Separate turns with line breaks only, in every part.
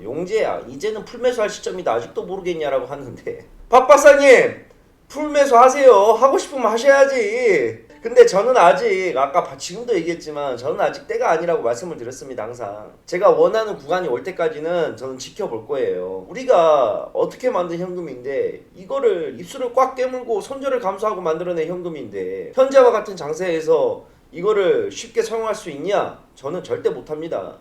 용재야 이제는 풀매수할 시점이다 아직도 모르겠냐라고 하는데 박 박사님 풀매수 하세요. 하고 싶으면 하셔야지. 근데 저는 아직 아까 지금도 얘기했지만 저는 아직 때가 아니라고 말씀을 드렸습니다. 항상 제가 원하는 구간이 올 때까지는 저는 지켜볼 거예요. 우리가 어떻게 만든 현금인데 이거를 입술을 꽉 깨물고 손절을 감수하고 만들어낸 현금인데 현재와 같은 장세에서 이거를 쉽게 사용할 수 있냐? 저는 절대 못합니다.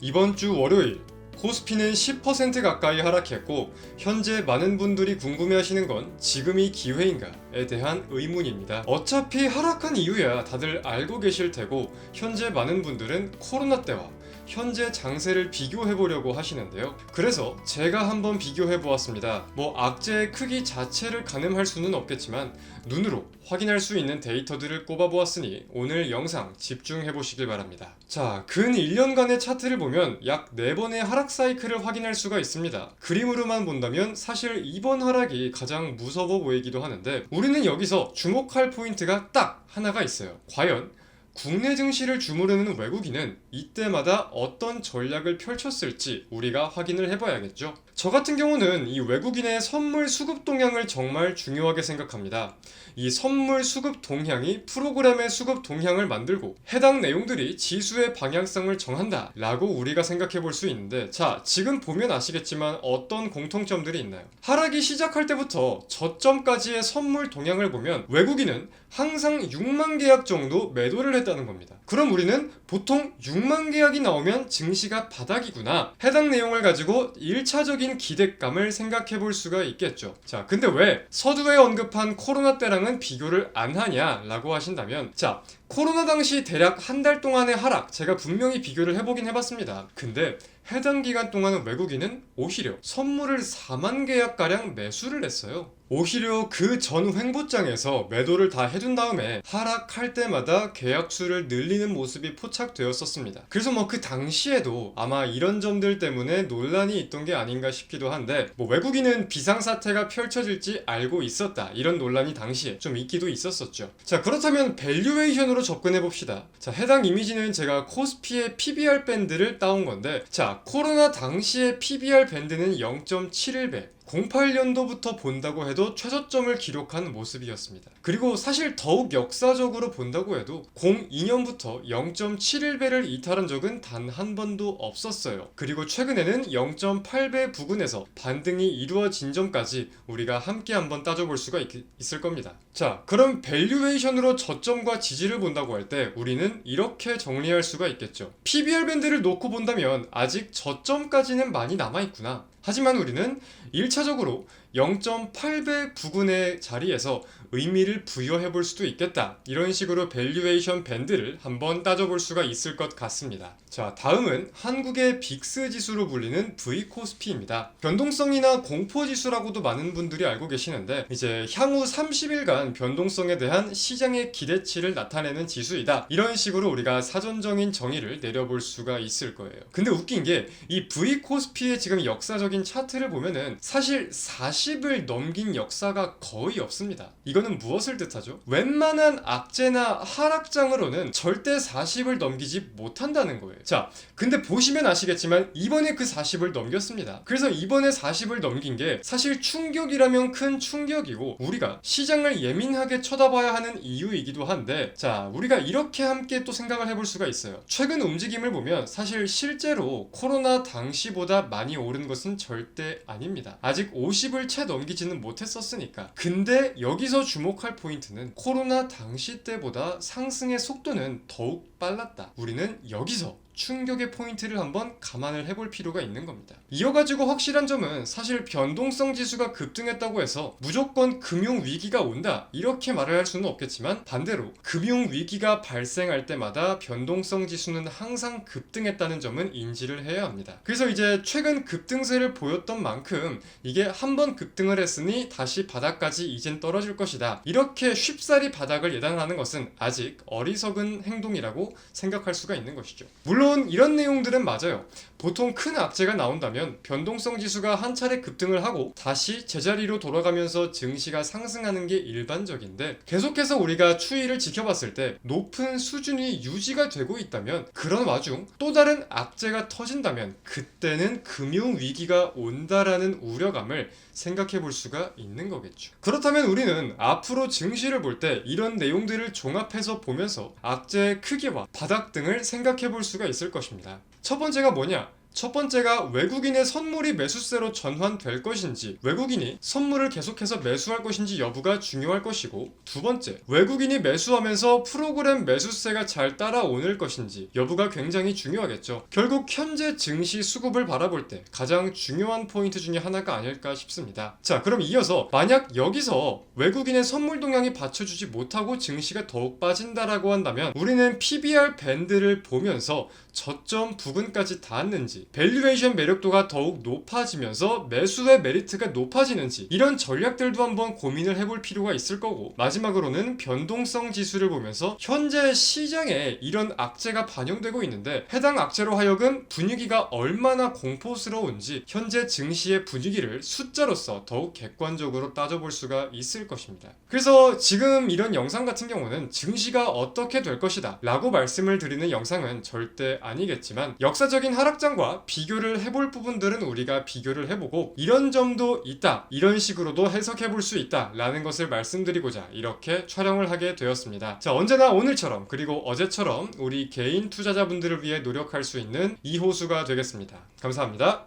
이번 주 월요일 코스피는 10% 가까이 하락했고 현재 많은 분들이 궁금해하시는 건 지금이 기회인가에 대한 의문입니다. 어차피 하락한 이유야 다들 알고 계실 테고 현재 많은 분들은 코로나 때와 현재 장세를 비교해보려고 하시는데요. 그래서 제가 한번 비교해보았습니다. 뭐 악재의 크기 자체를 가늠할 수는 없겠지만 눈으로 확인할 수 있는 데이터들을 꼽아보았으니 오늘 영상 집중해보시길 바랍니다. 자, 근 1년간의 차트를 보면 약 4번의 하락 사이클을 확인할 수가 있습니다. 그림으로만 본다면 사실 이번 하락이 가장 무서워 보이기도 하는데 우리는 여기서 주목할 포인트가 딱 하나가 있어요. 과연 국내 증시를 주무르는 외국인은 이때마다 어떤 전략을 펼쳤을지 우리가 확인을 해봐야겠죠. 저 같은 경우는 이 외국인의 선물 수급 동향을 정말 중요하게 생각합니다. 이 선물 수급 동향이 프로그램의 수급 동향을 만들고 해당 내용들이 지수의 방향성을 정한다 라고 우리가 생각해 볼 수 있는데, 자, 지금 보면 아시겠지만 어떤 공통점들이 있나요? 하락이 시작할 때부터 저점까지의 선물 동향을 보면 외국인은 항상 6만 계약 정도 매도를 했다는 겁니다. 그럼 우리는 보통 6만 계약이 나오면 증시가 바닥이구나, 해당 내용을 가지고 1차적인 기대감을 생각해 볼 수가 있겠죠. 자, 근데 왜 서두에 언급한 코로나 때랑은 비교를 안 하냐 라고 하신다면, 자, 코로나 당시 대략 한 달 동안의 하락 제가 분명히 비교를 해보긴 해봤습니다. 근데 해당 기간 동안은 외국인은 오히려 선물을 4만 계약가량 매수를 했어요. 오히려 그 전 횡보장에서 매도를 다 해둔 다음에 하락할 때마다 계약수를 늘리는 모습이 포착되었었습니다. 그래서 뭐 그 당시에도 아마 이런 점들 때문에 논란이 있던 게 아닌가 싶기도 한데, 뭐 외국인은 비상사태가 펼쳐질지 알고 있었다 이런 논란이 당시에 좀 있기도 있었었죠. 자, 그렇다면 밸류에이션으로 접근해 봅시다. 자, 해당 이미지는 제가 코스피의 PBR 밴드를 따온 건데, 자, 코로나 당시의 PBR 밴드는 0.71배, 08년도부터 본다고 해도 최저점을 기록한 모습이었습니다. 그리고 사실 더욱 역사적으로 본다고 해도 02년부터 0.71배를 이탈한 적은 단 한 번도 없었어요. 그리고 최근에는 0.8배 부근에서 반등이 이루어진 점까지 우리가 함께 한번 따져볼 수가 있을 겁니다. 자, 그럼 밸류에이션으로 저점과 지지를 본다고 할 때 우리는 이렇게 정리할 수가 있겠죠. PBR 밴드를 놓고 본다면 아직 저점까지는 많이 남아있구나. 하지만 우리는 1차적으로 0.8배 부근의 자리에서 의미를 부여해 볼 수도 있겠다, 이런 식으로 밸류에이션 밴드를 한번 따져볼 수가 있을 것 같습니다. 자, 다음은 한국의 빅스 지수로 불리는 V코스피입니다. 변동성이나 공포지수라고도 많은 분들이 알고 계시는데, 이제 향후 30일간 변동성에 대한 시장의 기대치를 나타내는 지수이다, 이런 식으로 우리가 사전적인 정의를 내려볼 수가 있을 거예요. 근데 웃긴 게 이 V코스피의 지금 역사적인 차트를 보면은 사실 40을 넘긴 역사가 거의 없습니다. 이거는 무엇을 뜻하죠? 웬만한 악재나 하락장으로는 절대 40을 넘기지 못한다는 거예요. 자, 근데 보시면 아시겠지만 이번에 그 40을 넘겼습니다. 그래서 이번에 40을 넘긴 게 사실 충격이라면 큰 충격이고 우리가 시장을 예민하게 쳐다봐야 하는 이유이기도 한데, 자, 우리가 이렇게 함께 또 생각을 해볼 수가 있어요. 최근 움직임을 보면 사실 실제로 코로나 당시보다 많이 오른 것은 절대 아닙니다. 아직 50을 채 넘기지는 못했었으니까. 근데 여기서 주목할 포인트는 코로나 당시 때보다 상승의 속도는 더욱 빨랐다. 우리는 여기서 충격의 포인트를 한번 감안을 해볼 필요가 있는 겁니다. 이어가지고 확실한 점은 사실 변동성 지수가 급등했다고 해서 무조건 금융위기가 온다 이렇게 말을 할 수는 없겠지만, 반대로 금융위기가 발생할 때마다 변동성 지수는 항상 급등했다는 점은 인지를 해야 합니다. 그래서 이제 최근 급등세를 보였던 만큼 이게 한번 급등을 했으니 다시 바닥까지 이젠 떨어질 것이다, 이렇게 쉽사리 바닥을 예단하는 것은 아직 어리석은 행동이라고 생각할 수가 있는 것이죠. 물론 이런 내용들은 맞아요. 보통 큰 악재가 나온다면 변동성 지수가 한 차례 급등을 하고 다시 제자리로 돌아가면서 증시가 상승하는 게 일반적인데, 계속해서 우리가 추이를 지켜봤을 때 높은 수준이 유지가 되고 있다면, 그런 와중 또 다른 악재가 터진다면 그때는 금융위기가 온다라는 우려감을 생각해 볼 수가 있는 거겠죠. 그렇다면 우리는 앞으로 증시를 볼 때 이런 내용들을 종합해서 보면서 악재의 크기와 바닥 등을 생각해 볼 수가 있을 것입니다. 첫 번째가 뭐냐? 첫 번째가 외국인의 선물이 매수세로 전환될 것인지, 외국인이 선물을 계속해서 매수할 것인지 여부가 중요할 것이고, 두 번째, 외국인이 매수하면서 프로그램 매수세가 잘 따라오는 것인지 여부가 굉장히 중요하겠죠. 결국 현재 증시 수급을 바라볼 때 가장 중요한 포인트 중에 하나가 아닐까 싶습니다. 자, 그럼 이어서 만약 여기서 외국인의 선물 동향이 받쳐주지 못하고 증시가 더욱 빠진다라고 한다면, 우리는 PBR 밴드를 보면서 저점 부근까지 닿았는지, 밸류에이션 매력도가 더욱 높아지면서 매수의 메리트가 높아지는지, 이런 전략들도 한번 고민을 해볼 필요가 있을 거고, 마지막으로는 변동성 지수를 보면서 현재 시장에 이런 악재가 반영되고 있는데 해당 악재로 하여금 분위기가 얼마나 공포스러운지 현재 증시의 분위기를 숫자로서 더욱 객관적으로 따져볼 수가 있을 것입니다. 그래서 지금 이런 영상 같은 경우는 증시가 어떻게 될 것이다 라고 말씀을 드리는 영상은 절대 아니겠지만, 역사적인 하락장과 비교를 해볼 부분들은 우리가 비교를 해보고 이런 점도 있다, 이런 식으로도 해석해 볼 수 있다 라는 것을 말씀드리고자 이렇게 촬영을 하게 되었습니다. 자, 언제나 오늘처럼 그리고 어제처럼 우리 개인 투자자분들을 위해 노력할 수 있는 이호수가 되겠습니다. 감사합니다.